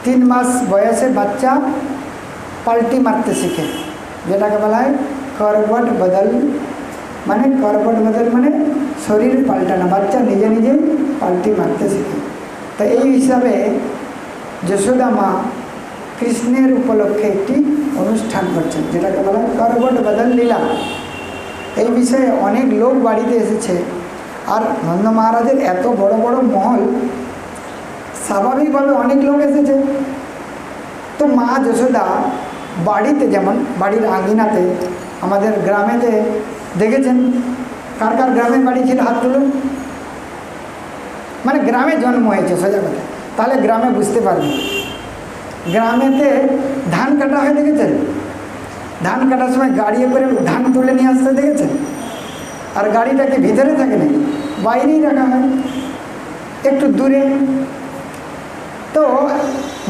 3 মাস বয়সে বাচ্চা পাল্টি মারতে শিখে, যেটাকে বলা হয় করবট বদল। মানে করবট বদল মানে শরীর পাল্টানো, বাচ্চা নিজে নিজে পাল্টি মারতে শিখে। তো এই হিসাবে যশোদা মা কৃষ্ণের উপলক্ষে একটি অনুষ্ঠান করছেন, যেটাকে বলা হয় করবট বদল লীলা। এই বিষয়ে অনেক লোক বাড়িতে এসেছে। আর নন্দ মহারাজের এত বড় বড় মহল, স্বাভাবিকভাবে অনেক লোক এসেছে। তো মা যশোদা বাড়িতে, যেমন বাড়ির আঙিনাতে, আমাদের গ্রামেতে দেখেছেন, কার কার গ্রামের বাড়ি ছিল হাত তুলুন। মানে গ্রামে জন্ম হয়েছে সোজা কথা, তাহলে গ্রামে বুঝতে পারবেন। গ্রামেতে ধান কাটা হয় দেখেছেন? ধান কাটার সময় গাড়ি করে ধান তুলে নিয়ে আসতে দেখেছেন? আর গাড়িটাকে ভিতরে থাকে না, বাইরেই রাখা হয়, একটু দূরে। তো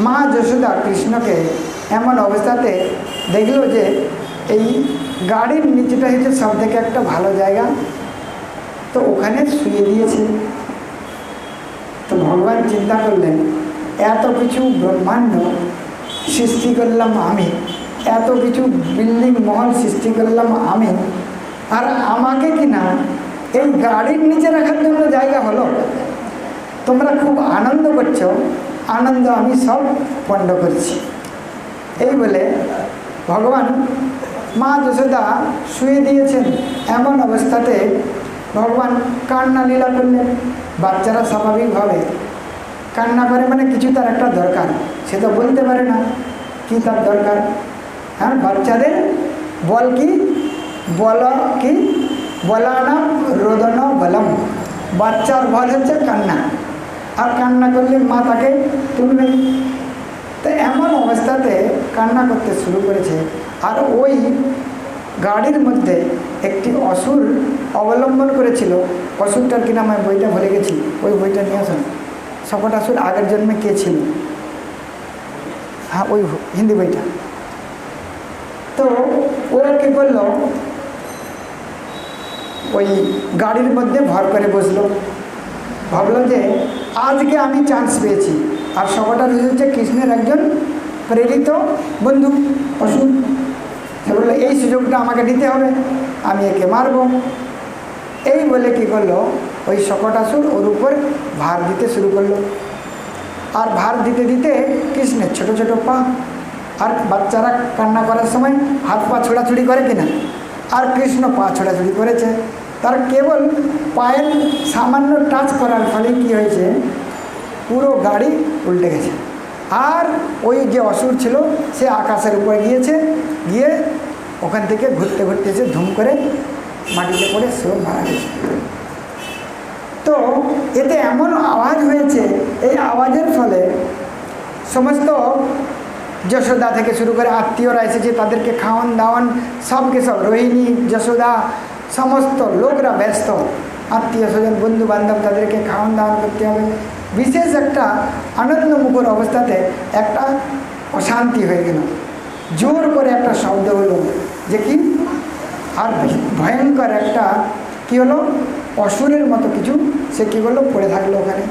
মা যশোদা কৃষ্ণকে এমন অবস্থাতে দেখলো যে এই গাড়ির নিচেটা হচ্ছে সব থেকে একটা ভালো জায়গা, তো ওখানে শুয়ে দিয়েছে। তো ভগবান চিন্তা করলেন, এত কিছু ব্রহ্মাণ্ড সৃষ্টি করলাম আমি, এত কিছু বিল্ডিং মহল সৃষ্টি করলাম আমি, আর আমাকে কিনা এই গাড়ির নিচে রাখার জন্য জায়গা হলো। তোমরা খুব আনন্দ করছো, আনন্দ আমি সব পণ্ড করছি। এই বলে ভগবান মা যশোদা শুয়ে দিয়েছেন। এমন অবস্থাতে ভগবান কান্না লীলা করলেন। বাচ্চারা স্বাভাবিকভাবে কান্না করে, মানে কিছু তার একটা দরকার, সে তো বলতে পারে না কি তার দরকার। হ্যাঁ, বাচ্চাদের বল কি বল কি বলানা রোদন বলম, বাচ্চার বল হচ্ছে কান্না, আর কান্না করলে মা তাকে তুলবে। তো এমন অবস্থাতে কান্না করতে শুরু করেছে। আর ওই গাড়ির মধ্যে একটি অসুর অবলম্বন করেছিল। অসুরটার কি নাম, আমি বইটা ভুলে গেছি, ওই বইটা নিয়ে আসুন। শকটাসুর আগের জন্মে কে ছিল? হ্যাঁ, ওই হিন্দি বইটা। তো ও কি করলো, ওই গাড়ির মধ্যে ভর করে বসলো। ভাবলো যে আজকে আমি চান্স পেয়েছি। আর শকটাসুর হচ্ছে কৃষ্ণের একজন প্রেরিত বন্ধু অসুর। সে বললো এই সুযোগটা আমাকে দিতে হবে, আমি একে মারবো। এই বলে কি করলো, ওই শকটাসুর ওর উপর ভার দিতে শুরু করলো। আর ভার দিতে দিতে কৃষ্ণের ছোট ছোট পা, আর বাচ্চারা কান্না করার সময় হাত পা ছোড়াছুড়ি করে কিনা, আর কৃষ্ণ পা ছোড়াছুড়ি করেছে। তার কেবল পায়ের সামান্য টাচ করার ফলে কি হয়েছে, পুরো গাড়ি উল্টে গেছে। আর ওই যে অসুর ছিল সে আকাশের উপরে গিয়েছে, গিয়ে ওখান থেকে ঘুরতে ঘুরতে এসে ধুম করে মাটিতে পড়ে সেও মারা গেছে। তো এতে এমন আওয়াজ হয়েছে, এই আওয়াজের ফলে সমস্ত যশোদা থেকে শুরু করে আত্মীয়রা এসেছে, তাদেরকে খাওয়ান দাওয়ান সবকে সব, রোহিণী যশোদা সমস্ত লোকরা ব্যস্ত, আত্মীয় স্বজন বন্ধু বান্ধব, তাদেরকে খাওয়ান দাওয়ান করতে হবে। বিশেষ একটা আনন্দমুখর অবস্থাতে একটা অশান্তি হয়ে গেল। জোর করে একটা শব্দ হলো যে কি, আর ভয়ঙ্কর একটা কি হলো, অসুরের মতো কিছু সে কী করলো, পড়ে থাকলো ওখানে।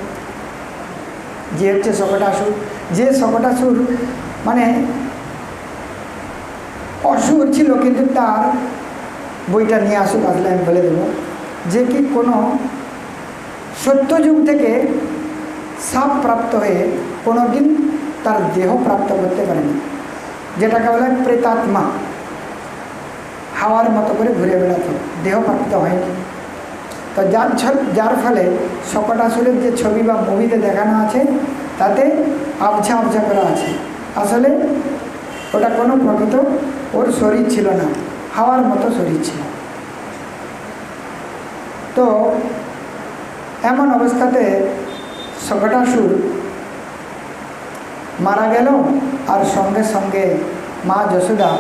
যে হচ্ছে শকটাসুর, যে শকটাসুর মানে অসুর ছিল, কিন্তু তার বইটা নিয়ে আসুক, আসলে আমি বলে দেবো যে কি কোনো সত্যযুগ থেকে সাপ প্রাপ্ত হয়ে কোনো দিন তার দেহ প্রাপ্ত করতে পারেনি, যেটাকে বলে প্রেতাত্মা। হাওয়ার মতো করে ঘুরে বেড়াতো, দেহ প্রাপ্ত হয়নি। তো যার ফলে শকটাসুরের যে ছবি বা মুভিতে দেখানো আছে তাতে আবছা আবছা করা আছে, আসলে ওটা কোনো প্রকৃত ওর শরীর ছিল না, হাওয়ার মতো শরীর ছিল। তো এমন অবস্থাতে শকটাসুর মারা গেল। আর সঙ্গে সঙ্গে মা যশোদা